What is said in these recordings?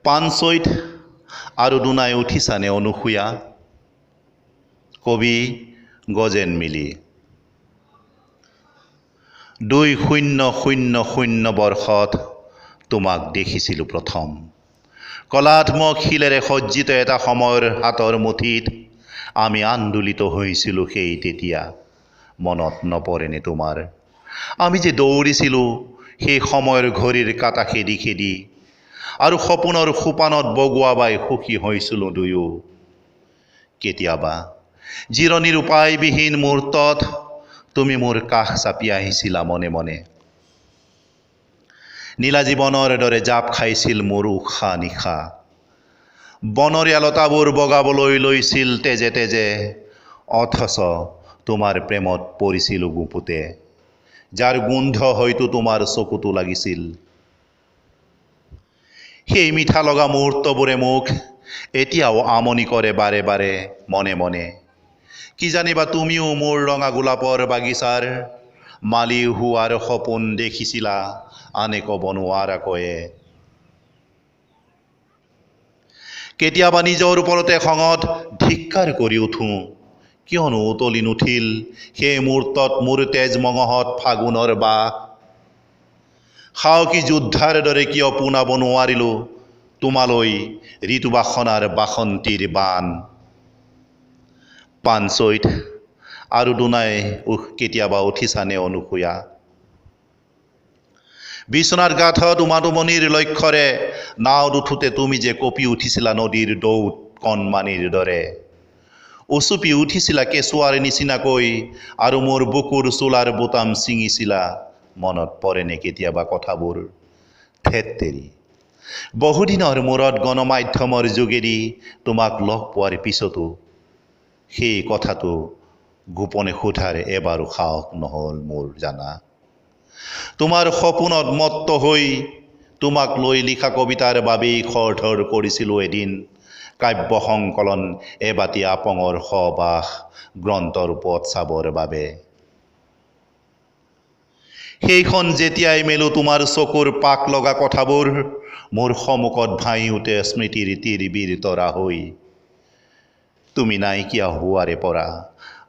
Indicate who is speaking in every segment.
Speaker 1: পানচৈত আৰু দুনাই উঠিছানে অনুসূয়া, কবি গজেন মিলি। 2000 বৰ্ষত তোমাক দেখিছিলোঁ প্ৰথম। কলাত্মক শিলেৰে সজ্জিত এটা সময়ৰ হাতৰ মুঠিত আমি আন্দোলিত হৈছিলোঁ সেই তেতিয়া। মনত নপৰেনে তোমাৰ? আমি যে দৌৰিছিলোঁ সেই সময়ৰ ঘড়ীৰ কাঁটা খেদি খেদি, আৰু সপোনৰ সোপানত বগোৱা বাই সুখী হৈছিলোঁ দুয়ো। কেতিয়াবা জিৰণিৰ উপায়বিহীন মুহূৰ্তত তুমি মোৰ কাষ চাপি আহিছিলা মনে মনে। নীলা জীৱনৰ দৰে জাপ খাইছিল মোৰ উশাহ নিশাহ। বনৰীয়া লতাবোৰ বগাবলৈ লৈছিল তেজে তেজে, অথচ তোমাৰ প্ৰেমত পৰিছিলোঁ গুপুতে, যাৰ গোন্ধ হয়তো তোমাৰ চকুতো লাগিছিল। সেই মিঠা লগা মুহূৰ্তবোৰে মোক এতিয়াও আমনি কৰে বাৰে বাৰে মনে মনে। কি জানিবা তুমিও মোৰ ৰঙা গোলাপৰ বাগিচাৰ মালি হোৱাৰ সপোন দেখিছিলা আনে ক'ব নোৱাৰাকৈয়ে। কেতিয়াবা নিজৰ ওপৰতে খঙত ধিক্কাৰ কৰি উঠোঁ, কিয়নো উতলি নুঠিল সেই মুহূৰ্তত মোৰ তেজ মঙহত ফাগুনৰ বাহ। সাহসী যোদ্ধাৰ দৰে কিয় পোনাব নোৱাৰিলোঁ তোমালৈ ঋতুবাসনাৰ বাসন্তীৰ বান। পানচৈত আৰু দুনাই কেতিয়াবা উঠিছানে অনুসূয়া? বিশ্বনাথ ঘাটত উমাটোমনিৰ লক্ষ্যৰে নাওত উঠোতে তুমি যে কঁপি উঠিছিলা নদীৰ দৌত কণমানিৰ দৰে। উচুপি উঠিছিলা কেঁচুৱাৰ নিচিনাকৈ আৰু মোৰ বুকুৰ চোলাৰ বোতাম ছিঙিছিলা। মনত পৰেনে কেতিয়াবা কথাবোৰ? ধেৎ তেৰি, বহুদিনৰ মূৰত গণমাধ্যমৰ যোগেদি তোমাক লগ পোৱাৰ পিছতো সেই কথাটো গোপনে সোধাৰ এবাৰো সাহস নহ'ল মোৰ জানা। তোমাৰ সপোনত মত্ত হৈ তোমাক লৈ লিখা কবিতাৰ বাবেই খৰধৰ কৰিছিলোঁ এদিন কাব্য সংকলন এবাতি আপঙৰ সবাস গ্ৰন্থৰূপত চাবৰ বাবে। সেইখন যেতিয়াই মেলো তোমাৰ চকুৰ পাক লগা কথাবোৰ মোৰ সন্মুখত ভাঁহি উঠে স্মৃতিৰ তিৰবিৰ তৰা হৈ। তুমি নাইকিয়া হোৱাৰে পৰা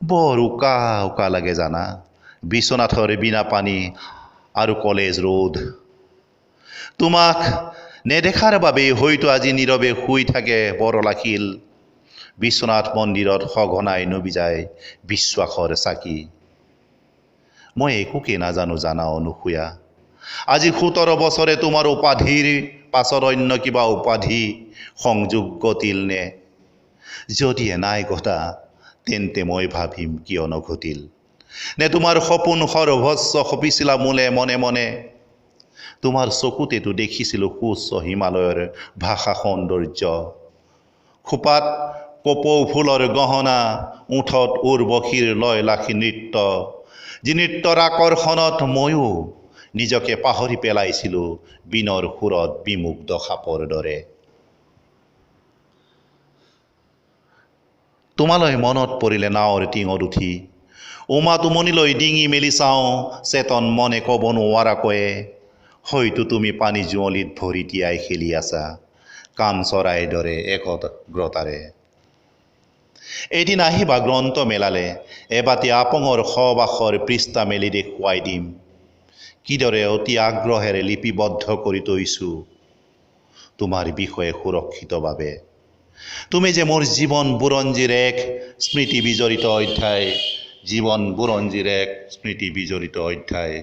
Speaker 1: বৰ উকা উকা লাগে জানা। বিশ্বনাথৰ বীণা পানী আৰু কলেজ ৰোড। তোমাক নেদেখাৰ বাবেই হয়তো আজি নীৰৱে শুই থাকে বৰলাশিল। বিশ্বনাথ মন্দিৰত সঘনাই নবি যায় বিশ্বাসৰ চাকি। মই একোকে নাজানো জানা অনুসূয়া। আজি 17 বছৰে তোমাৰ উপাধিৰ পাছত অন্য কিবা উপাধি সংযোগ ঘটিল নে? যদিয়ে নাই ঘটা তেন্তে মই ভাবিম কিয় নঘটিল। নে তোমাৰ সপোন সৰ্বস্ব সপিছিলা মোলে মনে মনে? তোমাৰ চকুতেতো দেখিছিলোঁ সুউচ্চ হিমালয়ৰ ভাষা সৌন্দৰ্য, খোপাত কপৌ ফুলৰ গহনা, ওঠত উৰ্বশীৰ লয়লাসী নৃত্য, যি নৃত্যৰ আকৰ্ষণত ময়ো নিজকে পাহৰি পেলাইছিলোঁ বীণৰ সুৰত বিমুগ্ধ সাপৰ দৰে। তোমালৈ মনত পৰিলে নাৱৰ টিঙত উঠি উমাটোমনিলৈ ডিঙি মেলি চাওঁ চেতন মনে ক'ব নোৱাৰাকৈয়ে। হয়তো তুমি পানী জুৱলিত ভৰি তিয়াই খেলি আছা কাম চৰাইৰ দৰে একগ্ৰতাৰে। এদিন আহিবা গ্ৰন্থ মেলালে, এবাতি আপঙৰ সবাসৰ পৃষ্ঠা মেলি দেখুৱাই দিম কিদৰে অতি আগ্ৰহেৰে লিপিবদ্ধ কৰি থৈছোঁ তোমাৰ বিষয়ে সুৰক্ষিতভাৱে। তুমি যে মোৰ জীৱন বুৰঞ্জীৰ এক স্মৃতি বিজড়িত অধ্যায়, জীৱন বুৰঞ্জীৰ এক স্মৃতি বিজড়িত অধ্যায়।